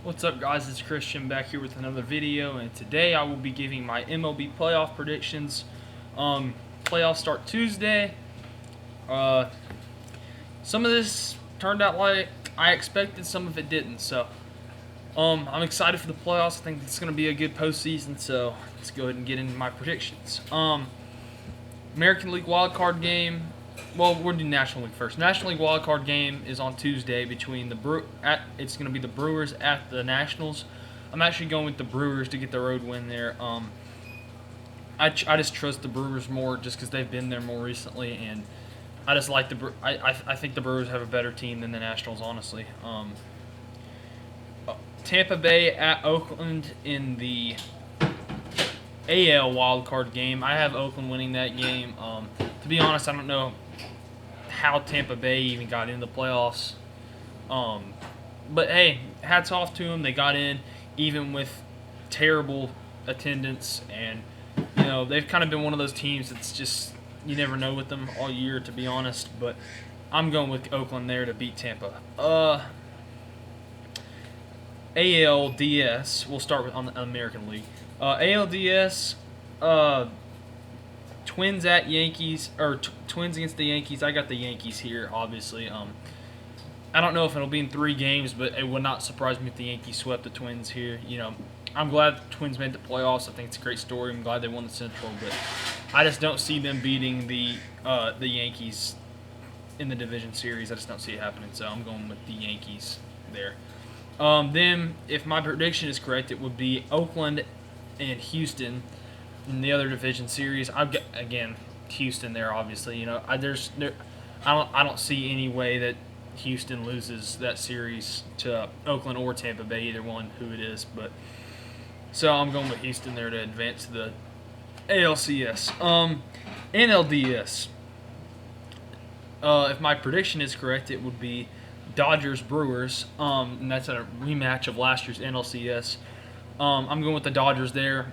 What's up, guys? It's Christian back here with another video, and today I will be giving my MLB playoff predictions. Playoffs start Tuesday. Some of this turned out like I expected, some of it didn't. So I'm excited for the playoffs. I think it's going to be a good postseason. So let's go ahead and get into my predictions. American League wildcard game. Well, we'll do National League first. National League wildcard game is on Tuesday between it's going to be the Brewers at the Nationals. I'm actually going with the Brewers to get the road win there. I just trust the Brewers more just because they've been there more recently, and I just like I think the Brewers have a better team than the Nationals, honestly. Tampa Bay at Oakland in the AL wildcard game. I have Oakland winning that game. To be honest, I don't know how Tampa Bay even got into the playoffs. But hey, hats off to them. They got in even with terrible attendance, and they've kind of been one of those teams that's just you never know with them all year, to be honest. But I'm going with Oakland there to beat Tampa. ALDS. We'll start with on the American League. ALDS. Twins at Yankees, or Twins against the Yankees. I got the Yankees here, obviously. I don't know if it'll be in 3 games, but it would not surprise me if the Yankees swept the Twins here. I'm glad the Twins made the playoffs. I think it's a great story. I'm glad they won the Central, but I just don't see them beating the Yankees in the division series. I just don't see it happening, so I'm going with the Yankees there. Then, if my prediction is correct, it would be Oakland and Houston in the other division series. I've got, again, Houston there, obviously. I don't see any way that Houston loses that series to Oakland or Tampa Bay, either one, who it is. But so I'm going with Houston there to advance to the ALCS. NLDS. If my prediction is correct, it would be Dodgers Brewers, and that's a rematch of last year's NLCS. I'm going with the Dodgers there.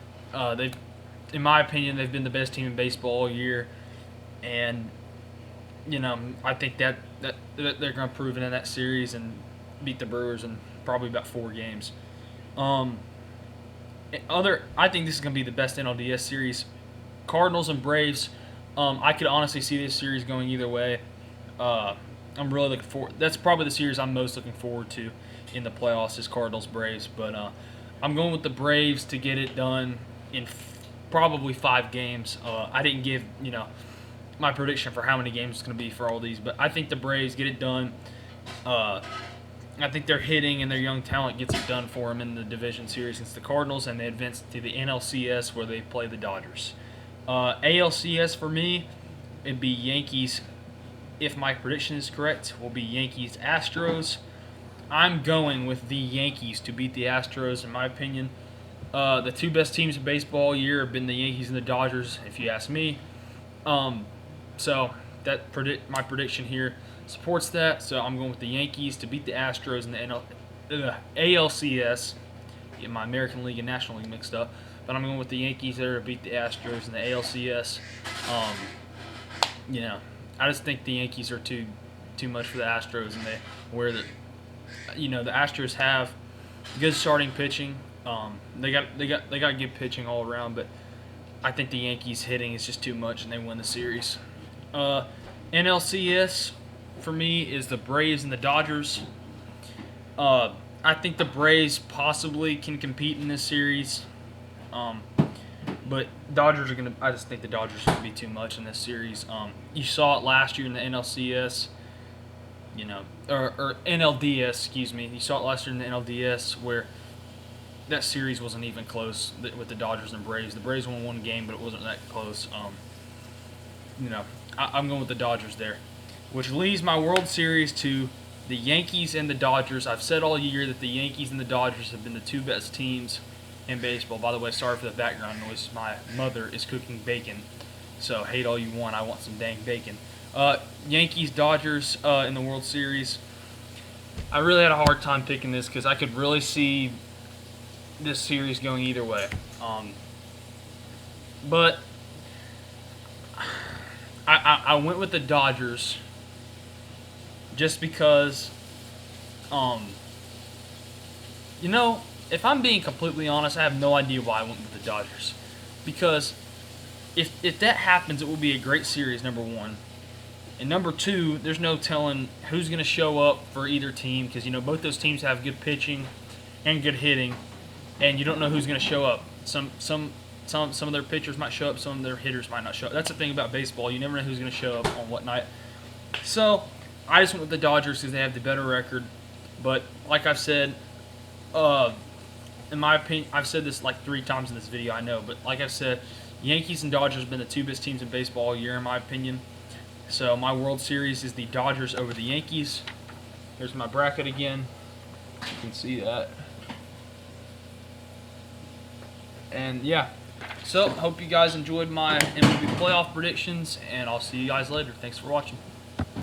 In my opinion, they've been the best team in baseball all year, and I think that they're going to prove it in that series and beat the Brewers in probably about 4 games. I think this is going to be the best NLDS series. Cardinals and Braves. I could honestly see this series going either way. I'm really looking forward. That's probably the series I'm most looking forward to in the playoffs is Cardinals Braves. But I'm going with the Braves to get it done in probably 5 games. I didn't give my prediction for how many games it's going to be for all these, but I think the Braves get it done. I think their hitting and their young talent gets it done for them in the division series against the Cardinals, and they advance to the NLCS where they play the Dodgers. ALCS for me, it'd be Yankees. If my prediction is correct, will be Yankees Astros. I'm going with the Yankees to beat the Astros, in my opinion. The 2 best teams in baseball all year have been the Yankees and the Dodgers, if you ask me. So my prediction here supports that. So I'm going with the Yankees to beat the Astros in the ALCS. Get my American League and National League mixed up, but I'm going with the Yankees there to beat the Astros in the ALCS. I just think the Yankees are too much for the Astros, and the Astros have good starting pitching. They got good pitching all around, but I think the Yankees hitting is just too much, and they win the series. NLCS for me is the Braves and the Dodgers. I think the Braves possibly can compete in this series, but Dodgers are gonna. I just think the Dodgers are gonna be too much in this series. You saw it last year in the NLCS. Or NLDS, excuse me. You saw it last year in the NLDS where that series wasn't even close with the Dodgers and Braves. The Braves won 1 game, but it wasn't that close. I'm going with the Dodgers there, which leaves my World Series to the Yankees and the Dodgers. I've said all year that the Yankees and the Dodgers have been the 2 best teams in baseball. By the way, sorry for the background noise. My mother is cooking bacon, so hate all you want. I want some dang bacon. Yankees, Dodgers in the World Series. I really had a hard time picking this because I could really see this series going either way. But I went with the Dodgers just because You know, if I'm being completely honest, I have no idea why I went with the Dodgers. Because if that happens, it will be a great series, number one. And number two, there's no telling who's going to show up for either team because, both those teams have good pitching and good hitting, and you don't know who's going to show up. Some of their pitchers might show up, some of their hitters might not show up. That's the thing about baseball. You never know who's going to show up on what night. So I just went with the Dodgers because they have the better record. But like I've said, in my opinion, I've said this like 3 times in this video, I know. But like I've said, Yankees and Dodgers have been the 2 best teams in baseball all year, in my opinion. So my World Series is the Dodgers over the Yankees. Here's my bracket again. You can see that. And yeah, so hope you guys enjoyed my MLB playoff predictions, and I'll see you guys later. Thanks for watching.